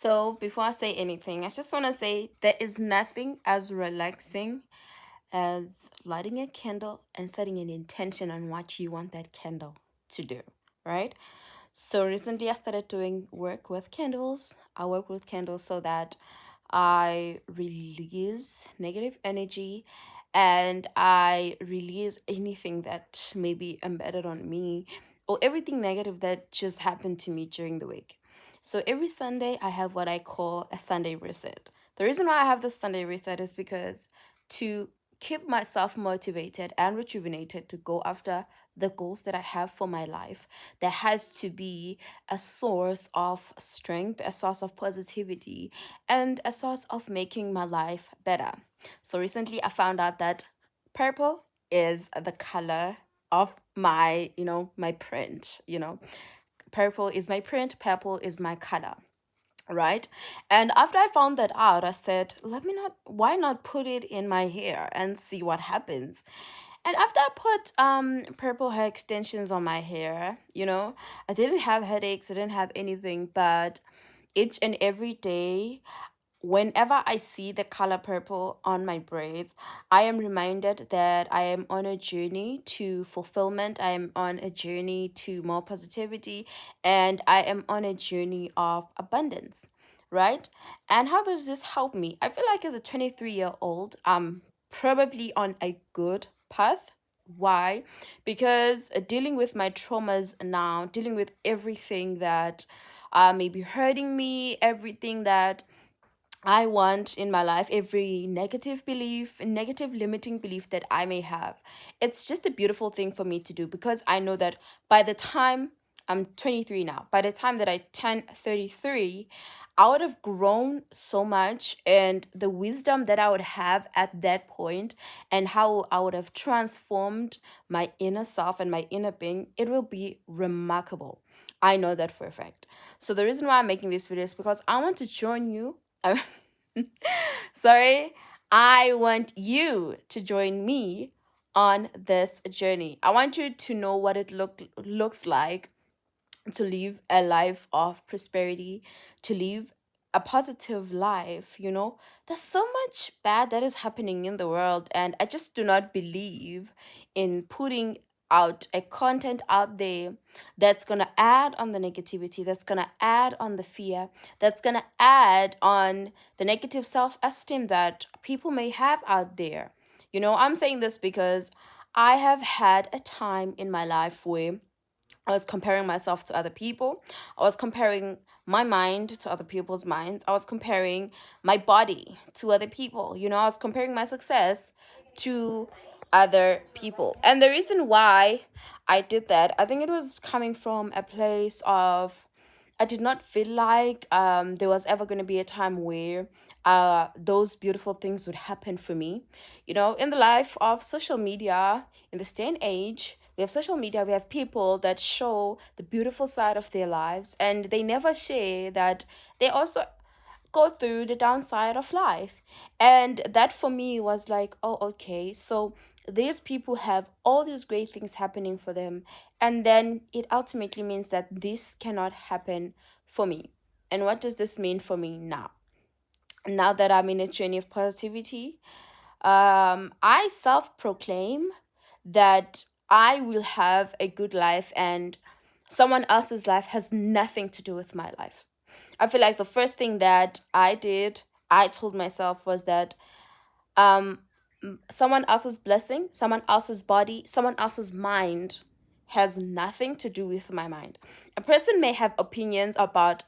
So, before I say anything, I just want to say there is nothing as relaxing as lighting a candle and setting an intention on what you want that candle to do, right? So, recently I started doing work with candles. I work with candles so that I release negative energy and I release anything that may be embedded on me or everything negative that just happened to me during the week. So every Sunday, I have what I call a Sunday reset. The reason why I have the Sunday reset is because to keep myself motivated and rejuvenated to go after the goals that I have for my life, there has to be a source of strength, a source of positivity, and a source of making my life better. So recently, I found out that purple is the color of my print. Purple is my print, purple is my color, right? And after I found that out, I said, why not put it in my hair and see what happens? And after I put purple hair extensions on my hair, I didn't have headaches, I didn't have anything, but each and every day, whenever I see the color purple on my braids, I am reminded that I am on a journey to fulfillment. I am on a journey to more positivity, and I am on a journey of abundance, right? And how does this help me? I feel like as a 23-year-old, I'm probably on a good path. Why? Because dealing with my traumas now, dealing with everything that may be hurting me, everything that I want in my life, every negative belief, negative limiting belief that I may have. It's just a beautiful thing for me to do because I know that by the time I'm 23 now, by the time that I turn 33, I would have grown so much, and the wisdom that I would have at that point and how I would have transformed my inner self and my inner being, it will be remarkable. I know that for a fact. So the reason why I'm making this video is because I want to join you. Sorry, I want you to join me on this journey. I want you to know what it looks like to live a life of prosperity, to live a positive life. There's so much bad that is happening in the world, and I just do not believe in putting out a content out there that's going to add on the negativity, that's going to add on the fear, that's going to add on the negative self-esteem that people may have out there. I'm saying this because I have had a time in my life where I was comparing myself to other people. I was comparing my mind to other people's minds. I was comparing my body to other people. I was comparing my success to other people. And the reason why I did that, I think it was coming from a place of I did not feel like there was ever going to be a time where those beautiful things would happen for me. In the life of social media, in this day and age, we have social media, we have people that show the beautiful side of their lives, and they never share that they also go through the downside of life. And that for me was like, oh, okay. So these people have all these great things happening for them. And then it ultimately means that this cannot happen for me. And what does this mean for me now? Now that I'm in a journey of positivity, I self proclaim that I will have a good life and someone else's life has nothing to do with my life. I feel like the first thing that I told myself was that um, someone else's blessing, someone else's body, someone else's mind has nothing to do with my mind. A person may have opinions about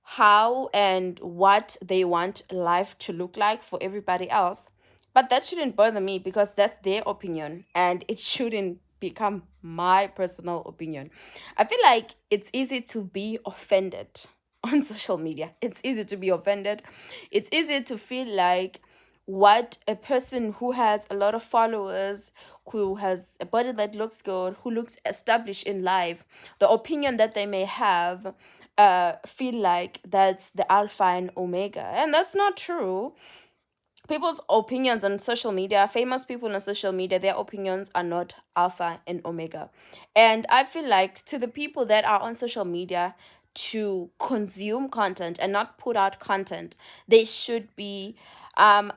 how and what they want life to look like for everybody else. But that shouldn't bother me because that's their opinion and it shouldn't become my personal opinion. I feel like it's easy to be offended on social media. It's easy to be offended. It's easy to feel like what a person who has a lot of followers, who has a body that looks good, who looks established in life, the opinion that they may have, feel like that's the alpha and omega. And that's not true. People's opinions on social media, famous people on social media, their opinions are not alpha and omega. And I feel like to the people that are on social media, to consume content and not put out content. They should be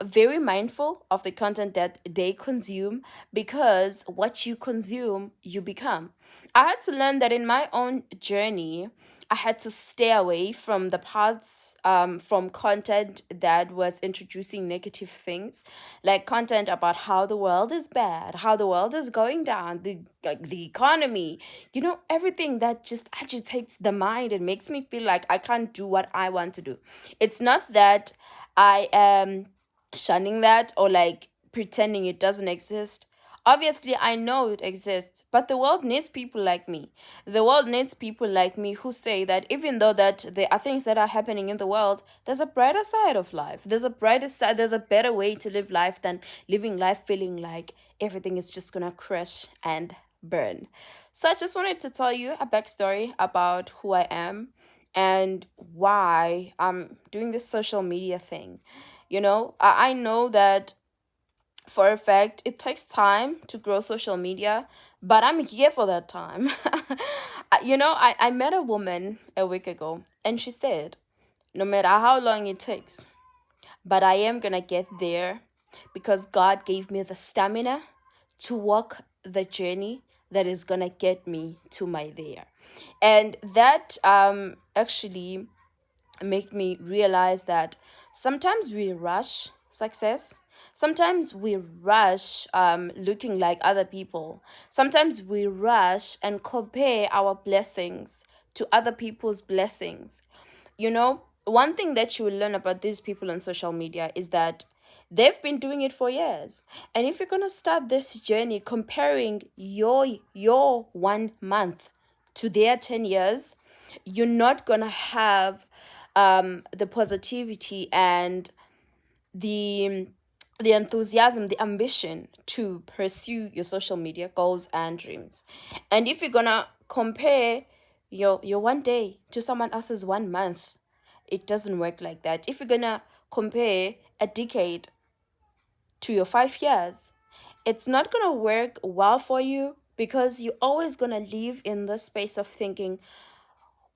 very mindful of the content that they consume, because what you consume, you become. I had to learn that in my own journey. I had to stay away from the parts, from content that was introducing negative things, like content about how the world is bad, how the world is going down, the economy, everything that just agitates the mind and makes me feel like I can't do what I want to do. It's not that I am shunning that or like pretending it doesn't exist. Obviously, I know it exists, but the world needs people like me. The world needs people like me who say that even though that there are things that are happening in the world, there's a brighter side of life. There's a brighter side, there's a better way to live life than living life feeling like everything is just gonna crash and burn. So I just wanted to tell you a backstory about who I am and why I'm doing this social media thing. I know that for a fact it takes time to grow social media, but I'm here for that time. I met a woman a week ago and she said, no matter how long it takes, but I am gonna get there because God gave me the stamina to walk the journey that is gonna get me to my there. And that actually make me realize that sometimes we rush success. Sometimes we rush looking like other people. Sometimes we rush and compare our blessings to other people's blessings. One thing that you will learn about these people on social media is that they've been doing it for years. And if you're going to start this journey comparing your 1 month to their 10 years, you're not going to have the positivity and the the enthusiasm, the ambition to pursue your social media goals and dreams. And if you're gonna compare your 1 day to someone else's 1 month, it doesn't work like that. If you're gonna compare a decade to your 5 years, it's not gonna work well for you, because you're always gonna live in the space of thinking,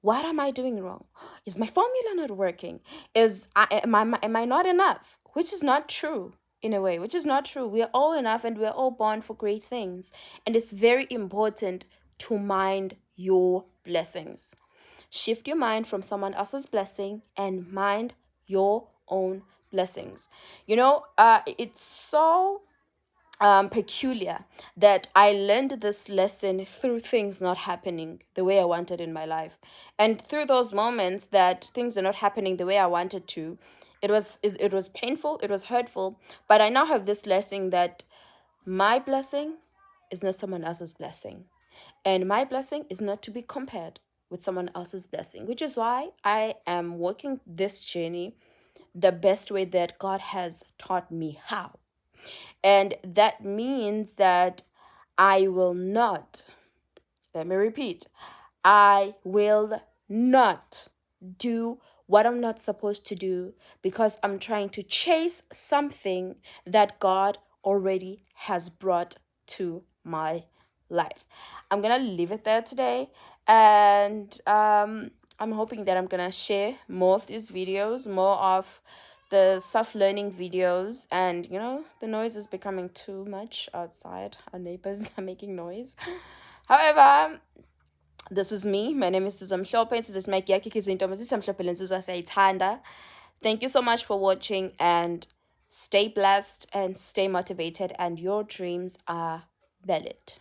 what am I doing wrong? Is my formula not working? Am I not enough? Which is not true in a way, which is not true. We are all enough and we're all born for great things. And it's very important to mind your blessings. Shift your mind from someone else's blessing and mind your own blessings. It's so peculiar that I learned this lesson through things not happening the way I wanted in my life. And through those moments that things are not happening the way I wanted to, it was painful, it was hurtful, but I now have this lesson that my blessing is not someone else's blessing. And my blessing is not to be compared with someone else's blessing, which is why I am working this journey the best way that God has taught me how. And that means that I will not, let me repeat, I will not do what I'm not supposed to do because I'm trying to chase something that God already has brought to my life. I'm gonna leave it there today, and I'm hoping that I'm gonna share more of these videos, more of the self-learning videos. And the noise is becoming too much outside. Our neighbors are making noise. However, this is me. My name is Susan Mhlophe. Thank you so much for watching, and stay blessed and stay motivated, and your dreams are valid.